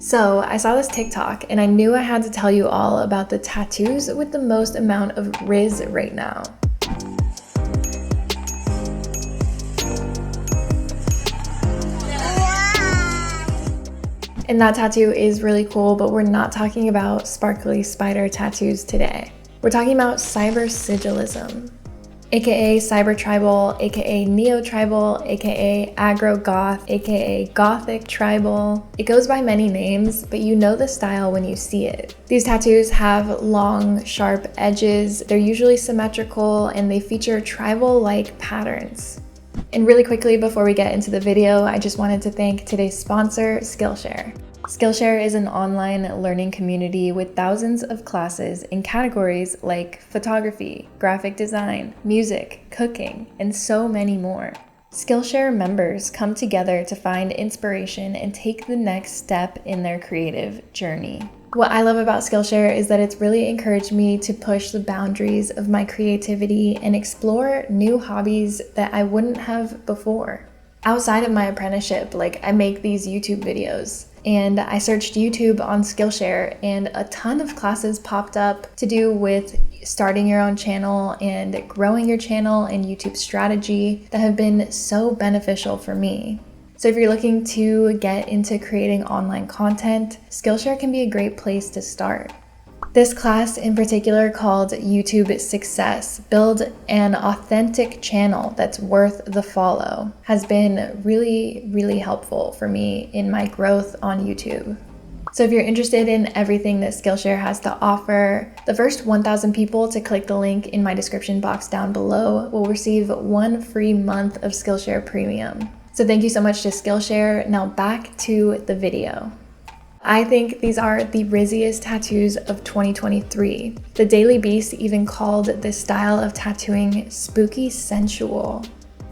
So I saw this TikTok and I knew I had to tell you all about the tattoos with the most amount of Rizz right now. And that tattoo is really cool, but we're not talking about sparkly spider tattoos today. We're talking about Cybersigilism, aka Cyber Tribal, aka Neo Tribal, aka Aggro Goth, aka Gothic Tribal. It goes by many names, but you know the style when you see it. These tattoos have long, sharp edges, they're usually symmetrical, and they feature tribal-like patterns. And really quickly before we get into the video, I just wanted to thank today's sponsor, Skillshare. Skillshare is an online learning community with thousands of classes in categories like photography, graphic design, music, cooking, and so many more. Skillshare members come together to find inspiration and take the next step in their creative journey. What I love about Skillshare is that it's really encouraged me to push the boundaries of my creativity and explore new hobbies that I wouldn't have before. Outside of my apprenticeship, I make these YouTube videos, and I searched YouTube on Skillshare and a ton of classes popped up to do with starting your own channel and growing your channel and YouTube strategy that have been so beneficial for me. So if you're looking to get into creating online content, Skillshare can be a great place to start. This class in particular, called YouTube Success, Build an Authentic Channel That's Worth the Follow, has been really helpful for me in my growth on YouTube. So if you're interested in everything that Skillshare has to offer, the first 1,000 people to click the link in my description box down below will receive 1 free month of Skillshare Premium. So thank you so much to Skillshare. Now back to the video. I think these are the Rizziest tattoos of 2023. The Daily Beast even called this style of tattooing spooky sensual.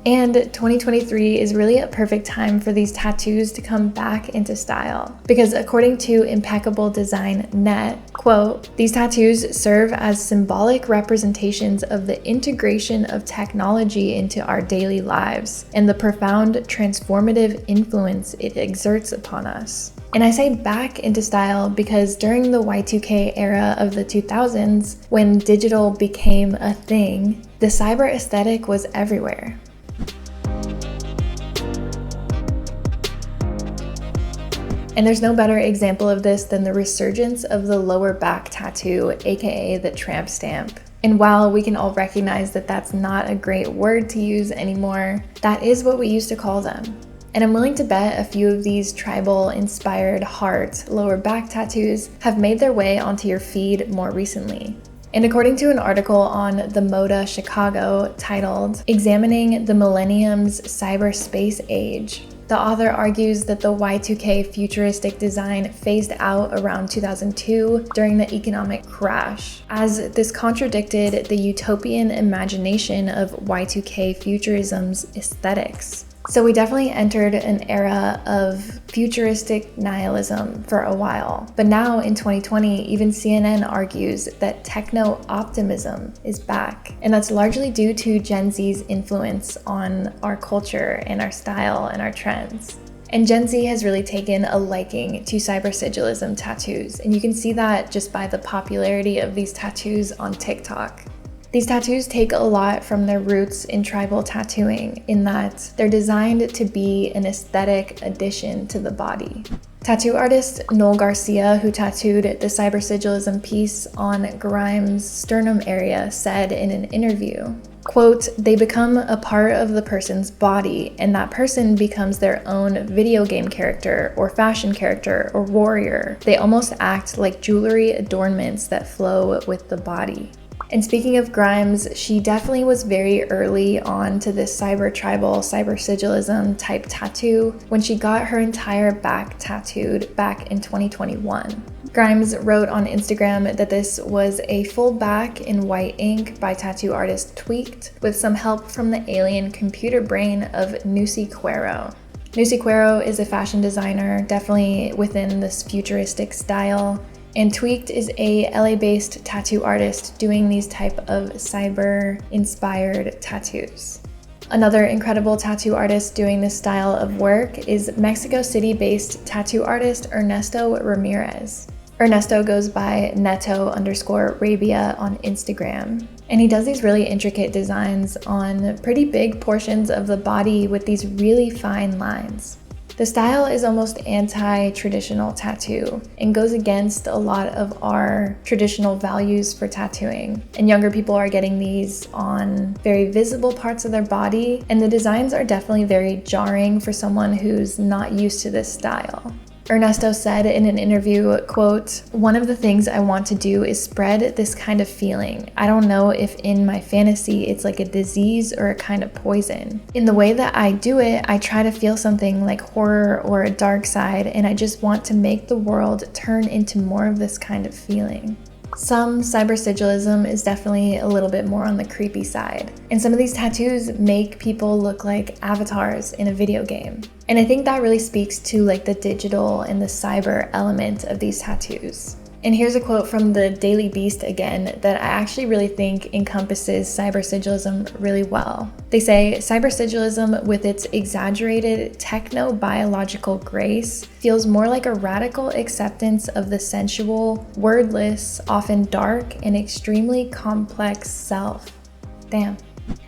And 2023 is really a perfect time for these tattoos to come back into style. Because according to Impeccable Design Net, quote, "These tattoos serve as symbolic representations of the integration of technology into our daily lives and the profound transformative influence it exerts upon us." And I say back into style because during the Y2K era of the 2000s, when digital became a thing, the cyber aesthetic was everywhere. And there's no better example of this than the resurgence of the lower back tattoo, aka the tramp stamp. And while we can all recognize that that's not a great word to use anymore, that is what we used to call them. And I'm willing to bet a few of these tribal-inspired heart lower back tattoos have made their way onto your feed more recently. And according to an article on The Moda Chicago titled "Examining the Millennium's Cyberspace Age," the author argues that the Y2K futuristic design phased out around 2002 during the economic crash, as this contradicted the utopian imagination of Y2K futurism's aesthetics. So we definitely entered an era of futuristic nihilism for a while. But now in 2020, even CNN argues that techno-optimism is back. And that's largely due to Gen Z's influence on our culture and our style and our trends. And Gen Z has really taken a liking to cybersigilism tattoos. And you can see that just by the popularity of these tattoos on TikTok. These tattoos take a lot from their roots in tribal tattooing in that they're designed to be an aesthetic addition to the body. Tattoo artist Noel Garcia, who tattooed the cybersigilism piece on Grimes' sternum area, said in an interview, quote, "They become a part of the person's body, and that person becomes their own video game character or fashion character or warrior. They almost act like jewelry adornments that flow with the body." And speaking of Grimes, she definitely was very early on to this cyber tribal, cybersigilism type tattoo when she got her entire back tattooed back in 2021. Grimes wrote on Instagram that this was a full back in white ink by tattoo artist Tweaked with some help from the alien computer brain of Nusi Cuero. Nusi Cuero is a fashion designer, definitely within this futuristic style. And Tweaked is a LA-based tattoo artist doing these type of cyber-inspired tattoos. Another incredible tattoo artist doing this style of work is Mexico City-based tattoo artist Ernesto Ramirez. Ernesto goes by Neto_Rabia on Instagram. And he does these really intricate designs on pretty big portions of the body with these really fine lines. The style is almost anti-traditional tattoo and goes against a lot of our traditional values for tattooing. And younger people are getting these on very visible parts of their body, and the designs are definitely very jarring for someone who's not used to this style. Ernesto said in an interview, quote, "One of the things I want to do is spread this kind of feeling. I don't know if in my fantasy it's like a disease or a kind of poison. In the way that I do it, I try to feel something like horror or a dark side, and I just want to make the world turn into more of this kind of feeling." Some cybersigilism is definitely a little bit more on the creepy side, and some of these tattoos make people look like avatars in a video game. And I think that really speaks to like the digital and the cyber element of these tattoos. And here's a quote from the Daily Beast again that I actually really think encompasses cybersigilism really well. They say, "Cybersigilism, with its exaggerated techno-biological grace, feels more like a radical acceptance of the sensual, wordless, often dark, and extremely complex self." Damn.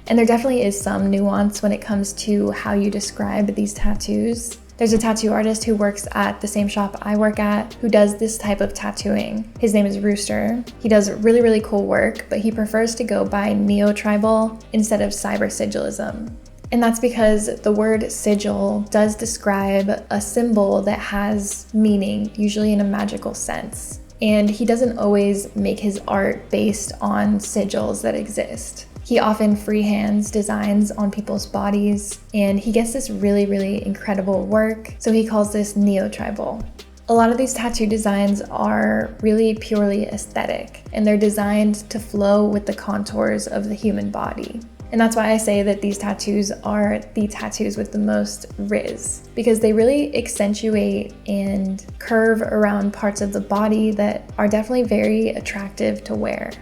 And there definitely is some nuance when it comes to how you describe these tattoos. There's a tattoo artist who works at the same shop I work at who does this type of tattooing. His name is Rooster. He does really cool work, but he prefers to go by neo-tribal instead of cybersigilism. And that's because the word sigil does describe a symbol that has meaning, usually in a magical sense. And he doesn't always make his art based on sigils that exist. He often freehands designs on people's bodies, and he gets this really incredible work, so he calls this neo-tribal. A lot of these tattoo designs are really purely aesthetic, and they're designed to flow with the contours of the human body. And that's why I say that these tattoos are the tattoos with the most Rizz, because they really accentuate and curve around parts of the body that are definitely very attractive to wear.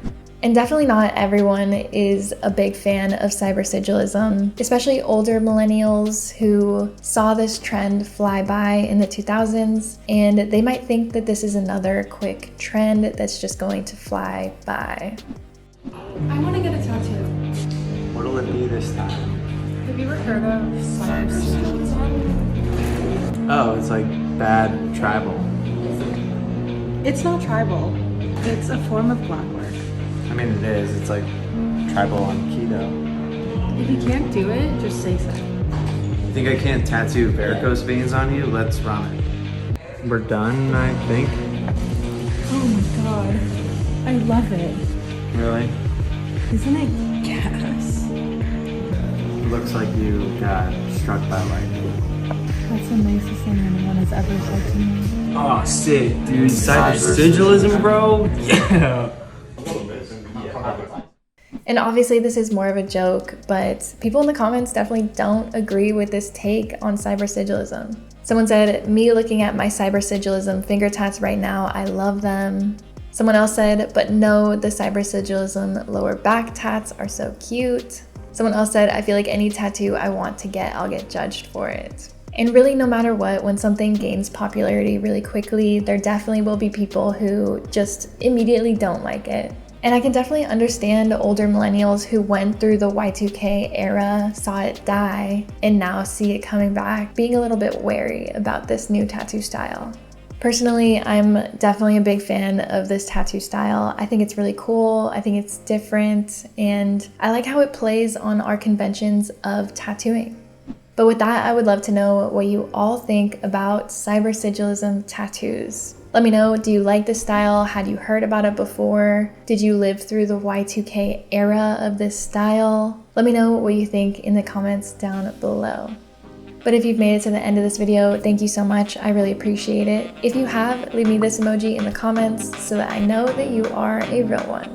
And definitely not everyone is a big fan of cybersigilism, especially older millennials who saw this trend fly by in the 2000s, and they might think that this is another quick trend that's just going to fly by. I want to get a tattoo. What'll it be this time? Have you ever heard of cybersigilism? Oh, it's like bad tribal. It's not tribal. It's a form of black work. I mean, it is. It's like tribal on keto. If you can't do it, just say so. You think I can't tattoo varicose veins on you? Let's run it. We're done, I think. Oh my god. I love it. Really? Isn't it gas? It looks like you got struck by lightning. That's the nicest thing anyone has ever said to me. Oh, sick, dude. Cybersigilism, bro? Yeah. And obviously this is more of a joke, but people in the comments definitely don't agree with this take on cybersigilism. Someone said, "Me looking at my cybersigilism finger tats right now, I love them." Someone else said, "But no, the cybersigilism lower back tats are so cute." Someone else said, "I feel like any tattoo I want to get, I'll get judged for it." And really, no matter what, when something gains popularity really quickly, there definitely will be people who just immediately don't like it. And I can definitely understand older millennials who went through the Y2K era, saw it die, and now see it coming back, being a little bit wary about this new tattoo style. Personally, I'm definitely a big fan of this tattoo style. I think it's really cool, I think it's different, and I like how it plays on our conventions of tattooing. But with that, I would love to know what you all think about cybersigilism tattoos. Let me know, do you like this style? Had you heard about it before? Did you live through the Y2K era of this style? Let me know what you think in the comments down below. But if you've made it to the end of this video, thank you so much. I really appreciate it. If you have, leave me this emoji in the comments so that I know that you are a real one.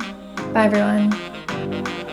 Bye everyone.